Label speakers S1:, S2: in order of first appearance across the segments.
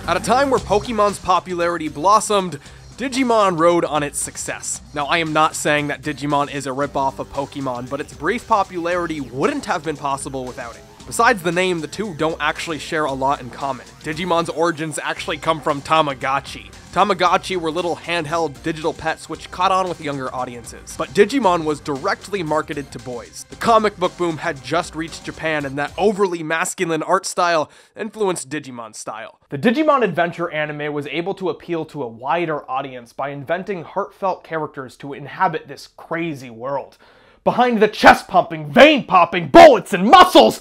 S1: At a time where Pokemon's popularity blossomed, Digimon rode on its success. Now, I am not saying that Digimon is a ripoff of Pokemon, but its brief popularity wouldn't have been possible without it. Besides the name, the two don't actually share a lot in common. Digimon's origins actually come from Tamagotchi. Tamagotchi were little handheld digital pets which caught on with younger audiences. But Digimon was directly marketed to boys. The comic book boom had just reached Japan, and that overly masculine art style influenced Digimon's style. The Digimon Adventure anime was able to appeal to a wider audience by inventing heartfelt characters to inhabit this crazy world. Behind the chest-pumping, vein-popping bullets and muscles,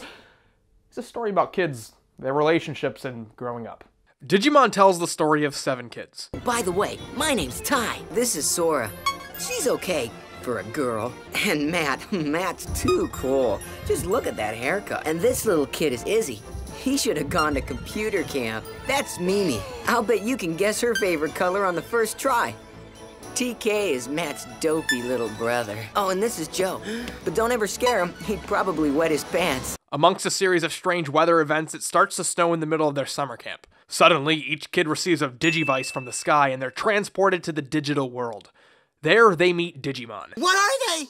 S1: it's a story about kids, their relationships, and growing up. Digimon tells the story of 7 kids.
S2: By the way, my name's Tai. This is Sora. She's okay for a girl. And Matt's too cool. Just look at that haircut. And this little kid is Izzy. He should have gone to computer camp. That's Mimi. I'll bet you can guess her favorite color on the first try. TK is Matt's dopey little brother. Oh, and this is Joe. But don't ever scare him. He'd probably wet his pants.
S1: Amongst a series of strange weather events, it starts to snow in the middle of their summer camp. Suddenly, each kid receives a Digivice from the sky, and they're transported to the digital world. There, they meet Digimon.
S3: What are they?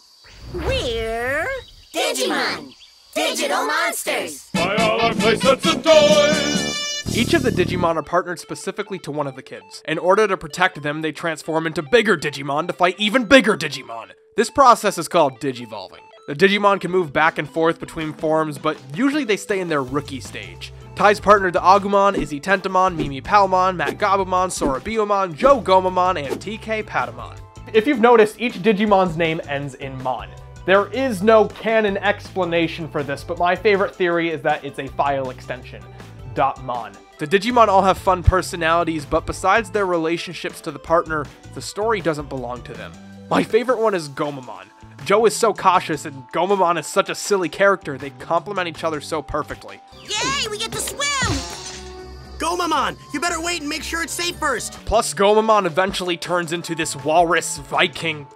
S4: We're Digimon, digital monsters.
S5: Buy all our playsets and toys!
S1: Each of the Digimon are partnered specifically to one of the kids. In order to protect them, they transform into bigger Digimon to fight even bigger Digimon. This process is called Digivolving. The Digimon can move back and forth between forms, but usually they stay in their rookie stage. Tai's partnered to Agumon, Izzy Tentamon, Mimi Palmon, Matt Gabumon, Sora Biomon, Joe Gomamon, and TK Patamon. If you've noticed, each Digimon's name ends in Mon. There is no canon explanation for this, but my favorite theory is that it's a file extension. .mon. The Digimon all have fun personalities, but besides their relationships to the partner, the story doesn't belong to them. My favorite one is Gomamon. Joe is so cautious, and Gomamon is such a silly character. They complement each other so perfectly.
S4: Yay, we get to swim!
S3: Gomamon, you better wait and make sure it's safe first.
S1: Plus, Gomamon eventually turns into this walrus Viking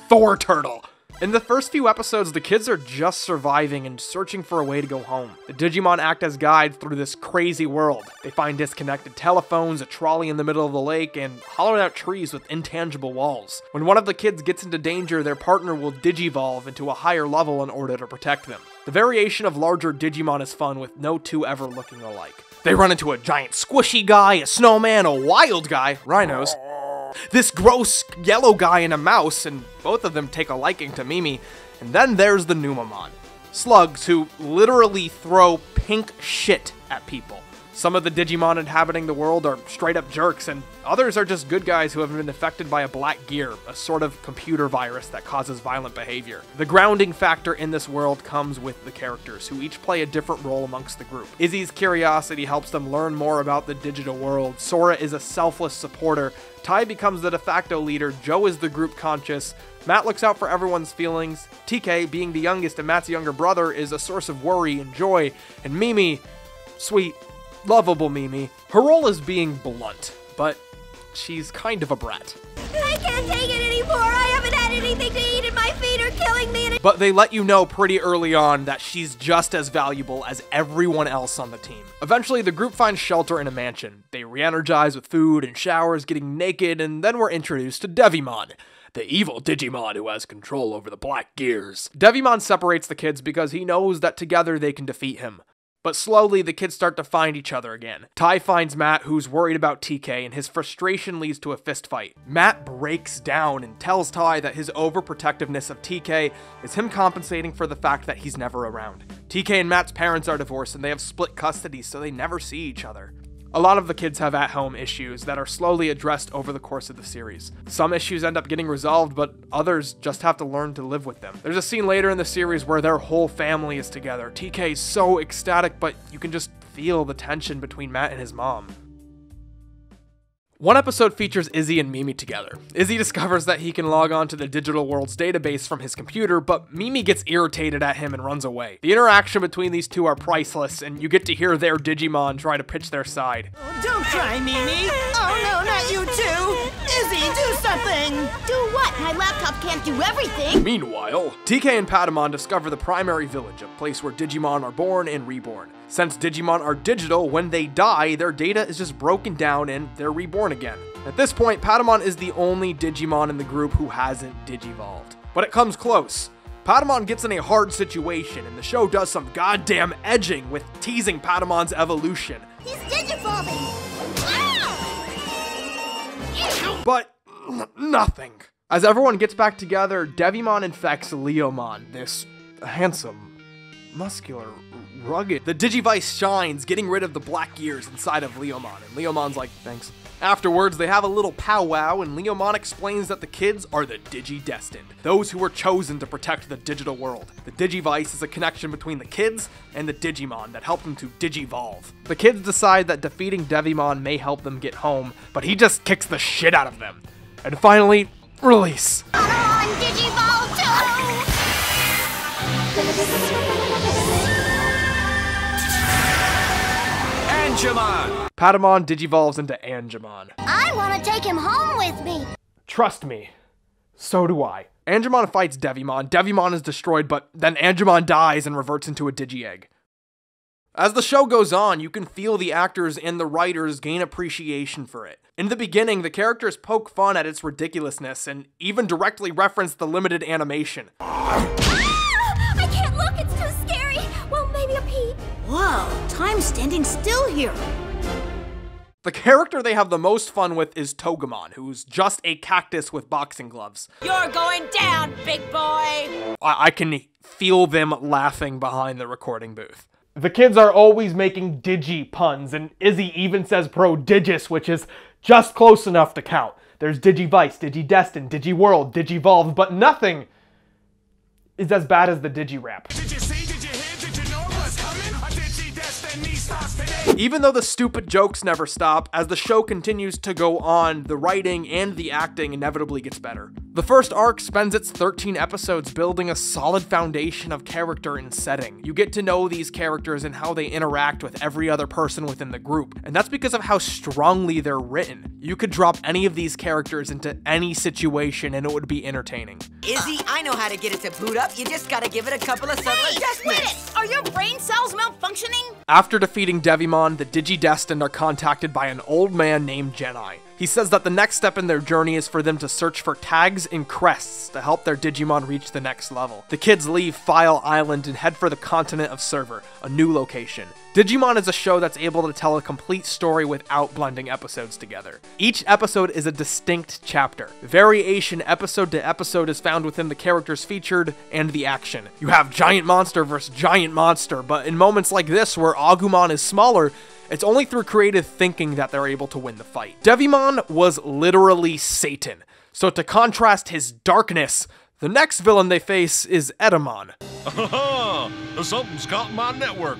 S1: Thor turtle. In the first few episodes, the kids are just surviving and searching for a way to go home. The Digimon act as guides through this crazy world. They find disconnected telephones, a trolley in the middle of the lake, and hollowed out trees with intangible walls. When one of the kids gets into danger, their partner will digivolve into a higher level in order to protect them. The variation of larger Digimon is fun, with no two ever looking alike. They run into a giant squishy guy, a snowman, a wild guy, rhinos, this gross yellow guy and a mouse, and both of them take a liking to Mimi. And then there's the Numamon, slugs who literally throw pink shit at people. Some of the Digimon inhabiting the world are straight up jerks, and others are just good guys who have been affected by a black gear, a sort of computer virus that causes violent behavior. The grounding factor in this world comes with the characters, who each play a different role amongst the group. Izzy's curiosity helps them learn more about the digital world. Sora is a selfless supporter. Tai becomes the de facto leader. Joe is the group conscious. Matt looks out for everyone's feelings. TK, being the youngest and Matt's younger brother, is a source of worry and joy. And Mimi, sweet, lovable Mimi, her role is being blunt, but she's kind of a brat.
S4: I can't take it anymore. I haven't had anything to eat and my feet are killing me.
S1: But they let you know pretty early on that she's just as valuable as everyone else on the team. Eventually, the group finds shelter in a mansion. They re-energize with food and showers, getting naked, and then we're introduced to Devimon, the evil Digimon who has control over the black gears. Devimon separates the kids because he knows that together they can defeat him. But slowly, the kids start to find each other again. Tai finds Matt, who's worried about TK, and his frustration leads to a fistfight. Matt breaks down and tells Tai that his overprotectiveness of TK is him compensating for the fact that he's never around. TK and Matt's parents are divorced, and they have split custody, so they never see each other. A lot of the kids have at-home issues that are slowly addressed over the course of the series. Some issues end up getting resolved, but others just have to learn to live with them. There's a scene later in the series where their whole family is together. TK is so ecstatic, but you can just feel the tension between Matt and his mom. One episode features Izzy and Mimi together. Izzy discovers that he can log on to the digital world's database from his computer, but Mimi gets irritated at him and runs away. The interaction between these two are priceless, and you get to hear their Digimon try to pitch their side.
S6: Don't cry, Mimi! Oh no, not you too! Izzy, do something!
S4: Do what? My laptop can't do everything.
S1: Meanwhile, TK and Patamon discover the primary village, a place where Digimon are born and reborn. Since Digimon are digital, when they die, their data is just broken down and they're reborn again. At this point, Patamon is the only Digimon in the group who hasn't digivolved. But it comes close. Patamon gets in a hard situation, and the show does some goddamn edging with teasing Patamon's evolution.
S4: He's digivolving.
S1: But nothing. As everyone gets back together, Devimon infects Leomon, this handsome, muscular, rugged. The Digivice shines, getting rid of the black gears inside of Leomon, and Leomon's like, thanks. Afterwards, they have a little powwow, and Leomon explains that the kids are the Digi-destined, those who were chosen to protect the digital world. The Digivice is a connection between the kids and the Digimon that help them to digivolve. The kids decide that defeating Devimon may help them get home, but he just kicks the shit out of them. And finally, release.
S4: Come on, Digivolve
S3: Angemon!
S1: Patamon digivolves into Angemon.
S4: I want to take him home with me.
S1: Trust me, so do I. Angemon fights Devimon. Devimon is destroyed, but then Angemon dies and reverts into a Digi-Egg. As the show goes on, you can feel the actors and the writers gain appreciation for it. In the beginning, the characters poke fun at its ridiculousness and even directly reference the limited animation.
S4: I can't look, it's too scary. Well, maybe a pee.
S6: Whoa, time's standing still here.
S1: The character they have the most fun with is Togemon, who's just a cactus with boxing gloves.
S6: You're going down, big boy!
S1: I can feel them laughing behind the recording booth. The kids are always making Digi puns, and Izzy even says Prodigious, which is just close enough to count. There's Digivice, Digi-destined, Digiworld, Digivolved, but nothing is as bad as the Digi-rap.
S3: Did you see? Did you hear? Did you know what's coming? A Digi-Destiny starts today!
S1: Even though the stupid jokes never stop, as the show continues to go on, the writing and the acting inevitably gets better. The first arc spends its 13 episodes building a solid foundation of character and setting. You get to know these characters and how they interact with every other person within the group, and that's because of how strongly they're written. You could drop any of these characters into any situation and it would be entertaining.
S2: Izzy, I know how to get it to boot up. You just gotta give it a couple of subtle
S6: Hey,
S2: adjustments.
S6: quit it! Are your brain cells malfunctioning?
S1: After defeating Devimon, the Digi-destined are contacted by an old man named Genai. He says that the next step in their journey is for them to search for tags and crests to help their Digimon reach the next level. The kids leave File Island and head for the continent of Server, a new location. Digimon is a show that's able to tell a complete story without blending episodes together. Each episode is a distinct chapter. Variation episode to episode is found within the characters featured and the action. You have giant monster versus giant monster, but in moments like this where Agumon is smaller, it's only through creative thinking that they're able to win the fight. Devimon was literally Satan, so to contrast his darkness, the next villain they face is Edamon,
S5: Something's caught in my network.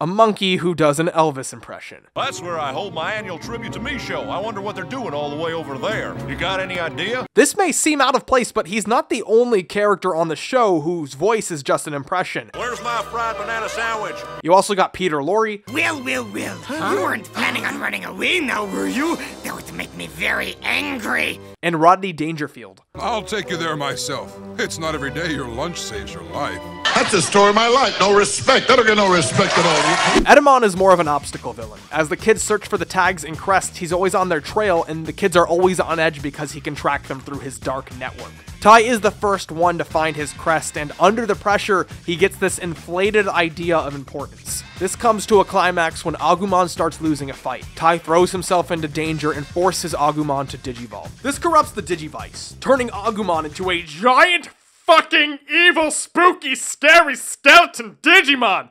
S1: a monkey who does an Elvis impression.
S5: That's where I hold my annual Tribute to Me show. I wonder what they're doing all the way over there. You got any idea?
S1: This may seem out of place, but he's not the only character on the show whose voice is just an impression.
S5: Where's my fried banana sandwich?
S1: You also got Peter Lorre,
S3: Will. You weren't planning on running away now, were you? That would make me very angry.
S1: and Rodney Dangerfield.
S7: I'll take you there myself. It's not every day your lunch saves your life.
S8: That's the story of my life. No respect. I don't get no respect at all.
S1: Edamon is more of an obstacle villain. As the kids search for the tags and crests, he's always on their trail, and the kids are always on edge because he can track them through his dark network. Tai is the first one to find his crest, and under the pressure, he gets this inflated idea of importance. This comes to a climax when Agumon starts losing a fight. Tai throws himself into danger and forces Agumon to digivolve. This corrupts the Digivice, turning Agumon into a giant fucking evil, spooky, scary skeleton Digimon,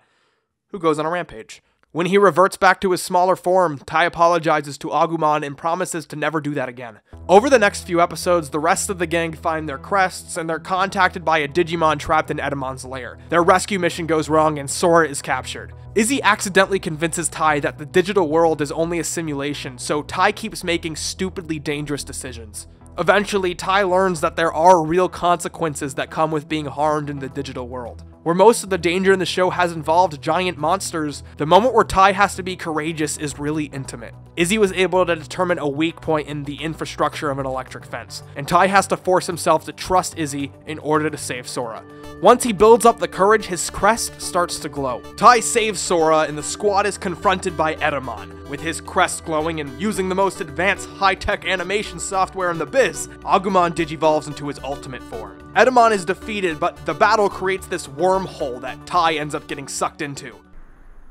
S1: who goes on a rampage. When he reverts back to his smaller form, Tai apologizes to Agumon and promises to never do that again. Over the next few episodes, the rest of the gang find their crests, and they're contacted by a Digimon trapped in Edamon's lair. Their rescue mission goes wrong and Sora is captured. Izzy accidentally convinces Tai that the digital world is only a simulation, so Tai keeps making stupidly dangerous decisions. Eventually, Tai learns that there are real consequences that come with being harmed in the digital world. Where most of the danger in the show has involved giant monsters, the moment where Tai has to be courageous is really intimate. Izzy was able to determine a weak point in the infrastructure of an electric fence, and Tai has to force himself to trust Izzy in order to save Sora. Once he builds up the courage, his crest starts to glow. Tai saves Sora, and the squad is confronted by Edamon. With his crest glowing and using the most advanced high-tech animation software in the biz, Agumon digivolves into his ultimate form. Edamon is defeated, but the battle creates this wormhole that Tai ends up getting sucked into.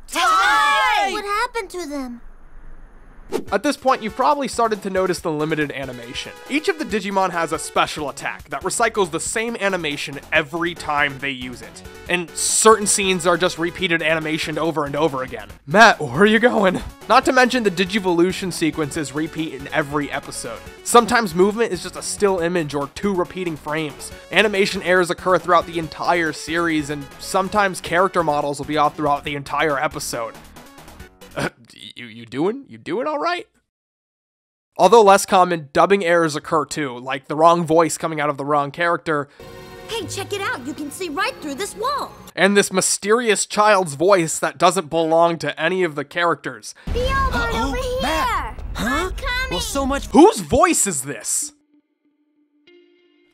S4: Tai! What happened to them?
S1: At this point, you've probably started to notice the limited animation. Each of the Digimon has a special attack that recycles the same animation every time they use it. And certain scenes are just repeated animation over and over again. Matt, where are you going? Not to mention the Digivolution sequences repeat in every episode. Sometimes movement is just a still image or 2 repeating frames. Animation errors occur throughout the entire series, and sometimes character models will be off throughout the entire episode. You doing all right? Although less common, dubbing errors occur too, like the wrong voice coming out of the wrong character.
S4: Hey, check it out. You can see right through this wall.
S1: And this mysterious child's voice that doesn't belong to any of the characters.
S4: Billiam, over here.
S9: Matt. Huh?
S4: I'm coming.
S9: Well, so much.
S1: Whose voice is this?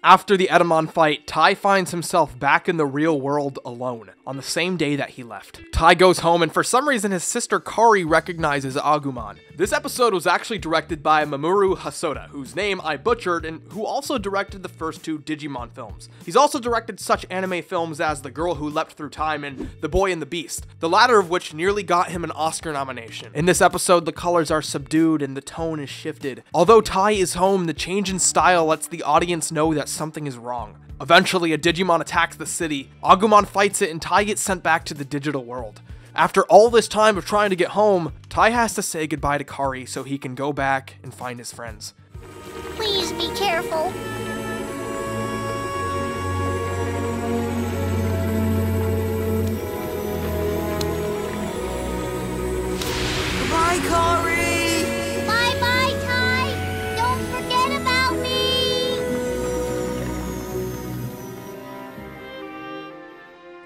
S1: After the Edamon fight, Tai finds himself back in the real world alone, on the same day that he left. Tai goes home, and for some reason his sister Kari recognizes Agumon. This episode was actually directed by Mamoru Hosoda, whose name I butchered, and who also directed the first 2 Digimon films. He's also directed such anime films as The Girl Who Leapt Through Time and The Boy and the Beast, the latter of which nearly got him an Oscar nomination. In this episode, the colors are subdued and the tone is shifted. Although Tai is home, the change in style lets the audience know that something is wrong. Eventually, a Digimon attacks the city, Agumon fights it, and Tai gets sent back to the digital world. After all this time of trying to get home, Tai has to say goodbye to Kari so he can go back and find his friends.
S4: Please be careful.
S9: Bye, Kari.
S4: Bye-bye, Tai. Don't forget about me.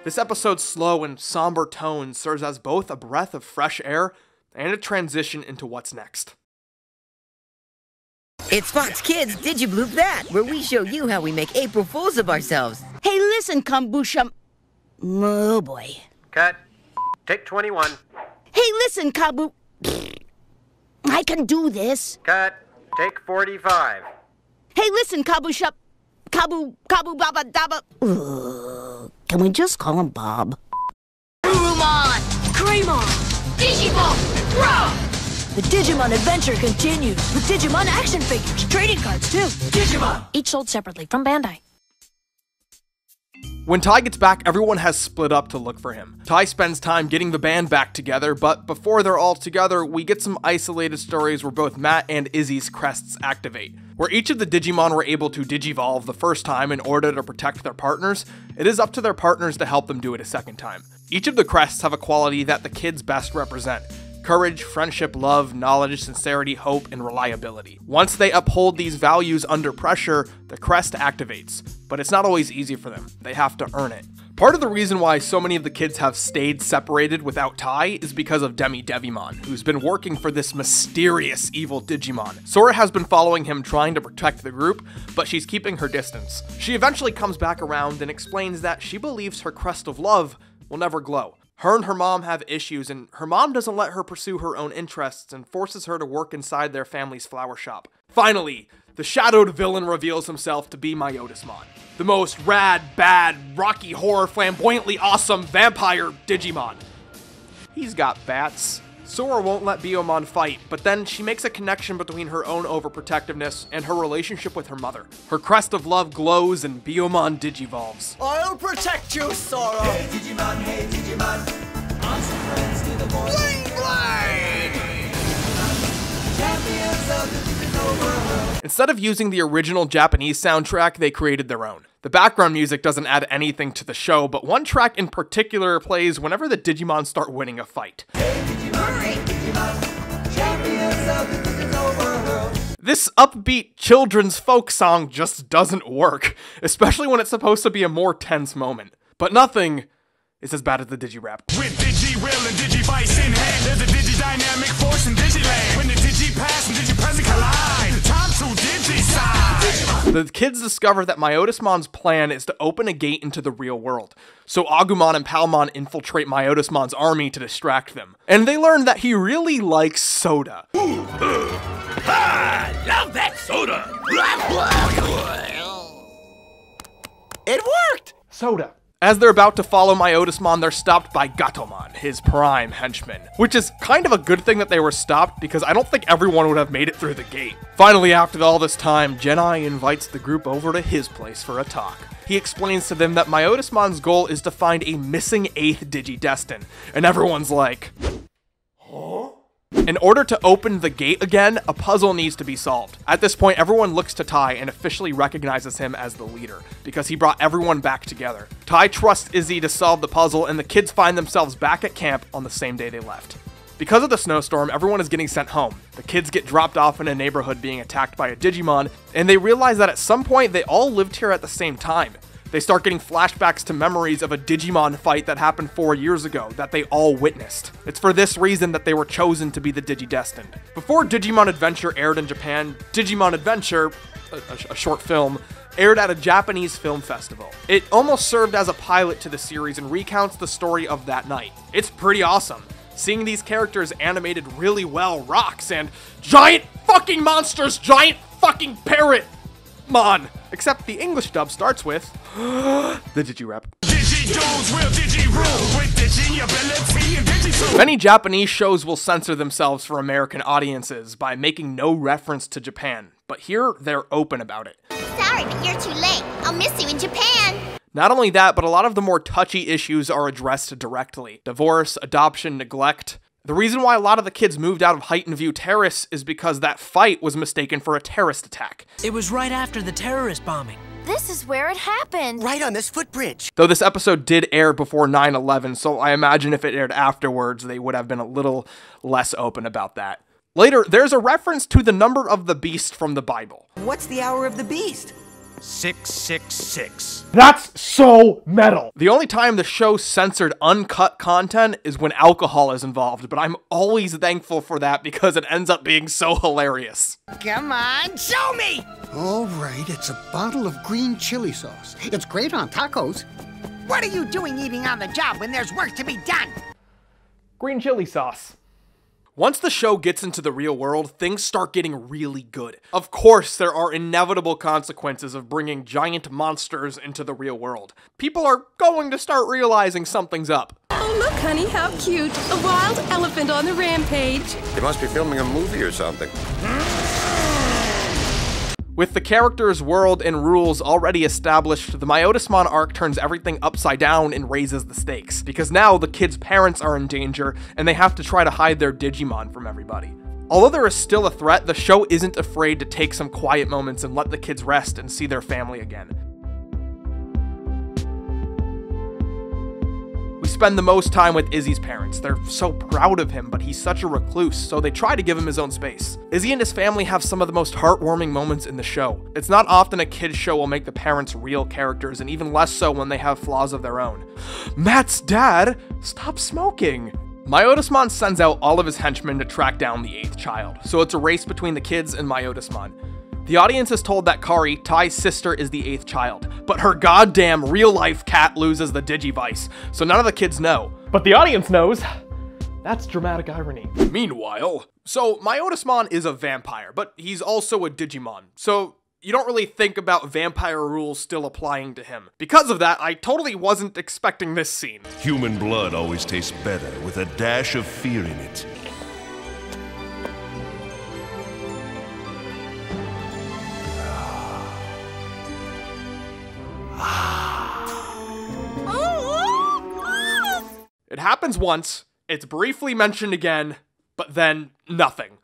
S1: This episode's slow and somber tone serves as both a breath of fresh air and a transition into what's next.
S2: It's Fox Kids Digibloop That, where we show you how we make April Fools of ourselves.
S6: Hey, listen, Kombucha. Oh, boy.
S10: Cut. Take 21.
S6: Hey, listen, Kabu. I can do this.
S10: Cut. Take 45.
S6: Hey, listen, Kabusha. Kabu Baba Daba. Can we just call him Bob?
S4: Urumon! Greymon! Digimon! Throw!
S11: The Digimon Adventure continues with Digimon action figures, trading cards too. Digimon!
S12: Each sold separately from Bandai.
S1: When Tai gets back, everyone has split up to look for him. Tai spends time getting the band back together, but before they're all together, we get some isolated stories where both Matt and Izzy's crests activate. Where each of the Digimon were able to digivolve the first time in order to protect their partners, it is up to their partners to help them do it a second time. Each of the crests have a quality that the kids best represent: courage, friendship, love, knowledge, sincerity, hope, and reliability. Once they uphold these values under pressure, the crest activates, but it's not always easy for them. They have to earn it. Part of the reason why so many of the kids have stayed separated without Tai is because of Demi Devimon, who's been working for this mysterious evil Digimon. Sora has been following him trying to protect the group, but she's keeping her distance. She eventually comes back around and explains that she believes her crest of love will never glow. Her and her mom have issues, and her mom doesn't let her pursue her own interests and forces her to work inside their family's flower shop. Finally, the shadowed villain reveals himself to be Myotismon, the most rad, bad, rocky horror, flamboyantly awesome vampire Digimon. He's got bats. Sora won't let Biyomon fight, but then she makes a connection between her own overprotectiveness and her relationship with her mother. Her crest of love glows and Biyomon digivolves.
S9: I'll protect you, Sora! Hey Digimon, awesome friends to the morning. Bling bling! Champions of the digital world.
S1: Instead of using the original Japanese soundtrack, they created their own. The background music doesn't add anything to the show, but one track in particular plays whenever the Digimon start winning a fight.
S9: Hey Digimon, champions of the digital world.
S1: This upbeat children's folk song just doesn't work, especially when it's supposed to be a more tense moment. But nothing It's as bad as the Digi-Rap.
S9: With Digi-Will and Digi-Vice in hand, there's a Digi-Dynamic force in Digiland. When the Digi-Past and Digi-Present collide, time to Digi-Side.
S1: The kids discover that Myotismon's plan is to open a gate into the real world. So Agumon and Palmon infiltrate Myotismon's army to distract them. And they learn that he really likes soda.
S9: Ah, love that soda.
S3: It worked!
S1: Soda. As they're about to follow Myotismon, they're stopped by Gatomon, his prime henchman. Which is kind of a good thing that they were stopped, because I don't think everyone would have made it through the gate. Finally, after all this time, Genai invites the group over to his place for a talk. He explains to them that Myotismon's goal is to find a missing 8th Digidestin, and everyone's like, huh? In order to open the gate again, a puzzle needs to be solved. At this point, everyone looks to Tai and officially recognizes him as the leader, because he brought everyone back together. Tai trusts Izzy to solve the puzzle, and the kids find themselves back at camp on the same day they left. Because of the snowstorm, everyone is getting sent home. The kids get dropped off in a neighborhood being attacked by a Digimon, and they realize that at some point they all lived here at the same time. They start getting flashbacks to memories of a Digimon fight that happened 4 years ago that they all witnessed. It's for this reason that they were chosen to be the Digidestined. Before Digimon Adventure aired in Japan, Digimon Adventure, a short film, aired at a Japanese film festival. It almost served as a pilot to the series and recounts the story of that night. It's pretty awesome. Seeing these characters animated really well rocks, and giant fucking monsters, giant fucking parrot mon. Except the English dub starts with the Digi-Rap. Many Japanese shows will censor themselves for American audiences by making no reference to Japan, but here they're open about it.
S4: Sorry, but you're too late. I'll miss you in Japan.
S1: Not only that, but a lot of the more touchy issues are addressed directly. Divorce, adoption, neglect. The reason why a lot of the kids moved out of Heighten View Terrace is because that fight was mistaken for a terrorist attack.
S11: It was right after the terrorist bombing.
S4: This is where it happened.
S3: Right on this footbridge.
S1: Though this episode did air before 9/11, so I imagine if it aired afterwards, they would have been a little less open about that. Later, there's a reference to the number of the beast from the Bible.
S3: What's the hour of the beast?
S9: 666.
S1: That's so metal. The only time the show censored uncut content is when alcohol is involved, but I'm always thankful for that because it ends up being so hilarious.
S3: Come on, show me!
S12: All right, it's a bottle of green chili sauce. It's great on tacos.
S3: What are you doing eating on the job when there's work to be done?
S1: Green chili sauce. Once the show gets into the real world, things start getting really good. Of course, there are inevitable consequences of bringing giant monsters into the real world. People are going to start realizing something's up.
S13: Oh, look, honey, how cute. A wild elephant on the rampage.
S14: They must be filming a movie or something.
S1: With the characters, world, and rules already established, the Myotismon arc turns everything upside down and raises the stakes, because now the kids' parents are in danger, and they have to try to hide their Digimon from everybody. Although there is still a threat, the show isn't afraid to take some quiet moments and let the kids rest and see their family again. We spend the most time with Izzy's parents. They're so proud of him, but he's such a recluse, so they try to give him his own space. Izzy and his family have some of the most heartwarming moments in the show. It's not often a kid's show will make the parents real characters, and even less so when they have flaws of their own. Matt's dad, stop smoking! Myotismon sends out all of his henchmen to track down the 8th child, so it's a race between the kids and Myotismon. The audience is told that Kari, Tai's sister, is the 8th child, but her goddamn real-life cat loses the Digivice, so none of the kids know. But the audience knows. That's dramatic irony. Meanwhile, so Myotismon is a vampire, but he's also a Digimon, so you don't really think about vampire rules still applying to him. Because of that, I totally wasn't expecting this scene.
S5: Human blood always tastes better with a dash of fear in it.
S1: It happens once, it's briefly mentioned again, but then nothing.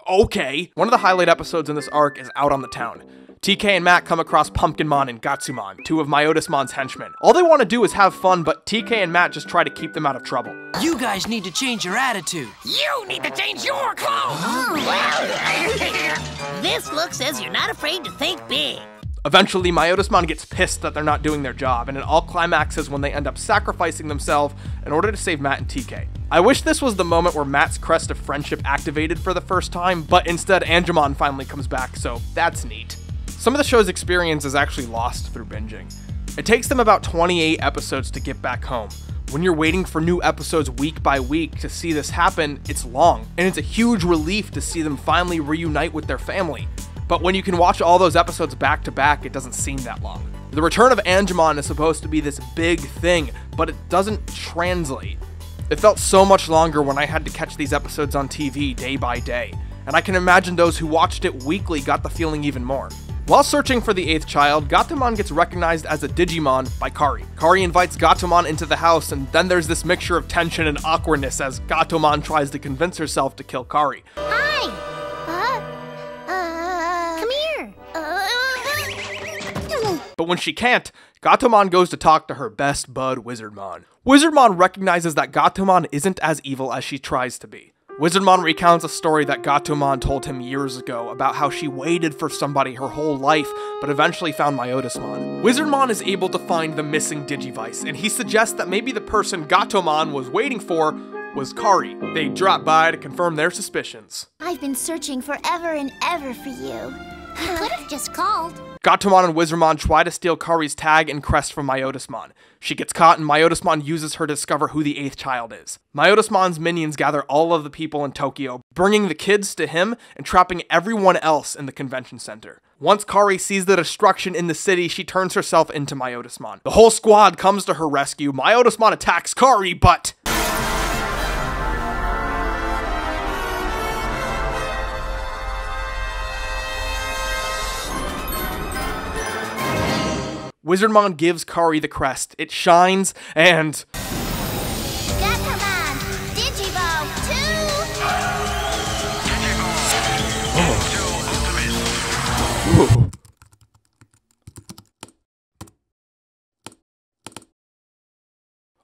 S1: Okay. One of the highlight episodes in this arc is out on the town. TK and Matt come across Pumpkinmon and Gatsumon, 2 of Myotismon's henchmen. All they want to do is have fun, but TK and Matt just try to keep them out of trouble.
S11: You guys need to change your attitude.
S3: You need to change your clothes!
S6: This look says you're not afraid to think big.
S1: Eventually, Myotismon gets pissed that they're not doing their job, and it all climaxes when they end up sacrificing themselves in order to save Matt and TK. I wish this was the moment where Matt's crest of friendship activated for the first time, but instead Angemon finally comes back, so that's neat. Some of the show's experience is actually lost through binging. It takes them about 28 episodes to get back home. When you're waiting for new episodes week by week to see this happen, it's long, and it's a huge relief to see them finally reunite with their family. But when you can watch all those episodes back to back, it doesn't seem that long. The return of Angemon is supposed to be this big thing, but it doesn't translate. It felt so much longer when I had to catch these episodes on TV day by day, and I can imagine those who watched it weekly got the feeling even more. While searching for the 8th child, Gatomon gets recognized as a Digimon by Kari. Kari invites Gatomon into the house, and then there's this mixture of tension and awkwardness as Gatomon tries to convince herself to kill Kari.
S4: Hi! Come here!
S1: But when she can't, Gatomon goes to talk to her best bud, Wizardmon. Wizardmon recognizes that Gatomon isn't as evil as she tries to be. Wizardmon recounts a story that Gatomon told him years ago about how she waited for somebody her whole life, but eventually found Myotismon. Wizardmon is able to find the missing Digivice, and he suggests that maybe the person Gatomon was waiting for was Kari. They drop by to confirm their suspicions.
S4: I've been searching forever and ever for you. You could have just called.
S1: Gatomon and Wizardmon try to steal Kari's tag and crest from Myotismon. She gets caught and Myotismon uses her to discover who the 8th child is. Myotismon's minions gather all of the people in Tokyo, bringing the kids to him and trapping everyone else in the convention center. Once Kari sees the destruction in the city, she turns herself into Myotismon. The whole squad comes to her rescue. Myotismon attacks Kari, but Wizardmon gives Kari the crest. It shines, and
S4: Gatomon! Digivolve 2!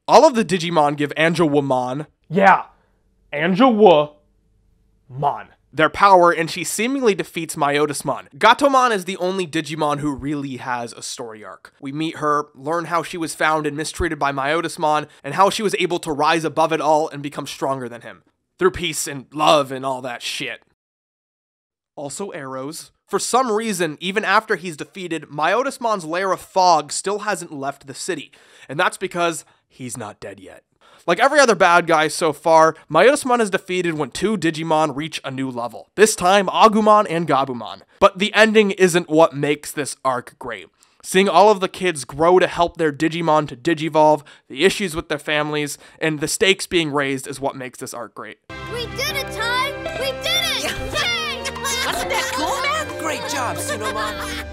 S1: all of the Digimon give Angemon, Angemon, their power, and she seemingly defeats Myotismon. Gatomon is the only Digimon who really has a story arc. We meet her, learn how she was found and mistreated by Myotismon, and how she was able to rise above it all and become stronger than him. Through peace and love and all that shit. Also arrows. For some reason, even after he's defeated, Myotismon's lair of fog still hasn't left the city, and that's because he's not dead yet. Like every other bad guy so far, Myotismon is defeated when 2 Digimon reach a new level. This time, Agumon and Gabumon. But the ending isn't what makes this arc great. Seeing all of the kids grow to help their Digimon to digivolve, the issues with their families, and the stakes being raised is what makes this arc great.
S4: We did it, Ty! We did it! Yay!
S11: Wasn't that cool, man? Great job, Sunomon.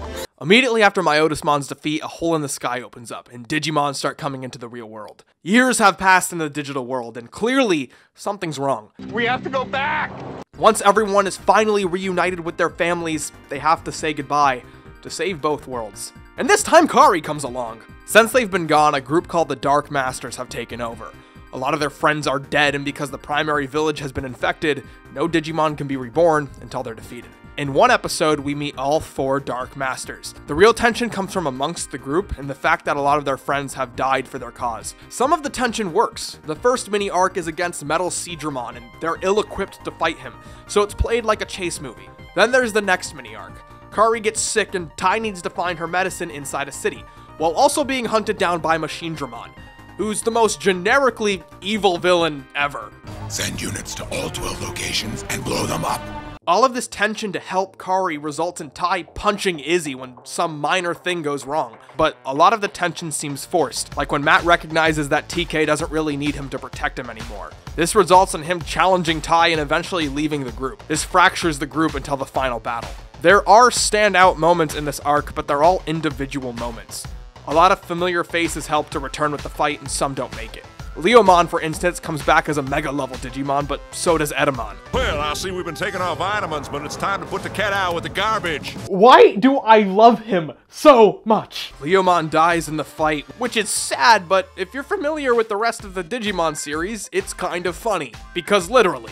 S1: Immediately after Myotismon's defeat, a hole in the sky opens up, and Digimon start coming into the real world. Years have passed in the digital world, and clearly, something's wrong.
S5: We have to go back!
S1: Once everyone is finally reunited with their families, they have to say goodbye to save both worlds. And this time Kari comes along. Since they've been gone, a group called the Dark Masters have taken over. A lot of their friends are dead, and because the primary village has been infected, no Digimon can be reborn until they're defeated. In one episode, we meet all 4 Dark Masters. The real tension comes from amongst the group and the fact that a lot of their friends have died for their cause. Some of the tension works. The first mini arc is against Metal Seadramon, and they're ill-equipped to fight him, so it's played like a chase movie. Then there's the next mini arc. Kari gets sick and Tai needs to find her medicine inside a city, while also being hunted down by Machinedramon, who's the most generically evil villain ever.
S8: Send units to all 12 locations and blow them up.
S1: All of this tension to help Kari results in Tai punching Izzy when some minor thing goes wrong, but a lot of the tension seems forced, like when Matt recognizes that TK doesn't really need him to protect him anymore. This results in him challenging Tai and eventually leaving the group. This fractures the group until the final battle. There are standout moments in this arc, but they're all individual moments. A lot of familiar faces help to return with the fight, and some don't make it. Leomon, for instance, comes back as a mega-level Digimon, but so does Edamon.
S5: Well, I see we've been taking our vitamins, but it's time to put the cat out with the garbage.
S1: Why do I love him so much? Leomon dies in the fight, which is sad, but if you're familiar with the rest of the Digimon series, it's kind of funny. Because literally,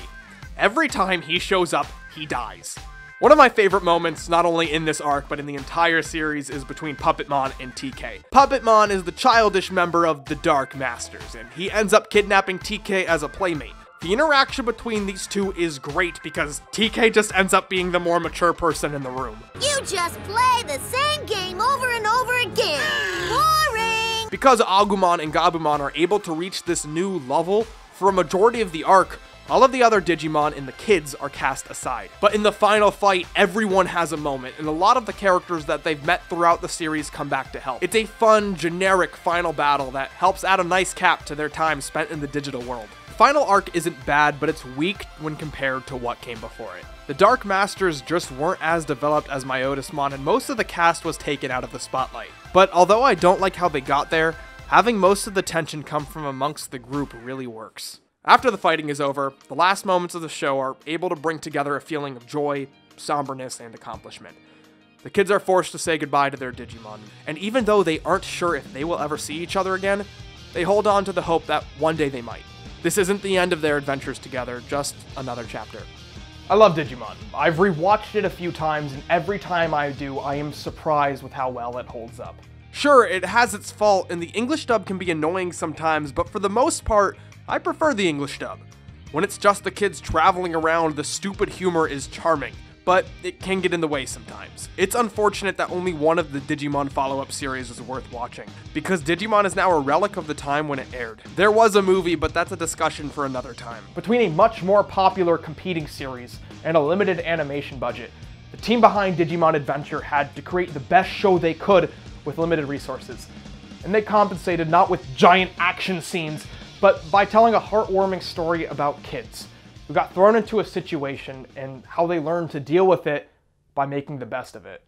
S1: every time he shows up, he dies. One of my favorite moments, not only in this arc, but in the entire series, is between Puppetmon and TK. Puppetmon is the childish member of the Dark Masters, and he ends up kidnapping TK as a playmate. The interaction between these two is great because TK just ends up being the more mature person in the room.
S4: You just play the same game over and over again. Boring!
S1: Because Agumon and Gabumon are able to reach this new level, for a majority of the arc, all of the other Digimon and the kids are cast aside. But in the final fight, everyone has a moment, and a lot of the characters that they've met throughout the series come back to help. It's a fun, generic final battle that helps add a nice cap to their time spent in the digital world. The final arc isn't bad, but it's weak when compared to what came before it. The Dark Masters just weren't as developed as Myotismon, and most of the cast was taken out of the spotlight. But although I don't like how they got there, having most of the tension come from amongst the group really works. After the fighting is over, the last moments of the show are able to bring together a feeling of joy, somberness, and accomplishment. The kids are forced to say goodbye to their Digimon, and even though they aren't sure if they will ever see each other again, they hold on to the hope that one day they might. This isn't the end of their adventures together, just another chapter. I love Digimon. I've rewatched it a few times, and every time I do, I am surprised with how well it holds up. Sure, it has its fault, and the English dub can be annoying sometimes, but for the most part, I prefer the English dub. When it's just the kids traveling around, the stupid humor is charming, but it can get in the way sometimes. It's unfortunate that only one of the Digimon follow-up series is worth watching, because Digimon is now a relic of the time when it aired. There was a movie, but that's a discussion for another time. Between a much more popular competing series and a limited animation budget, the team behind Digimon Adventure had to create the best show they could with limited resources. And they compensated not with giant action scenes, but by telling a heartwarming story about kids who got thrown into a situation and how they learned to deal with it by making the best of it.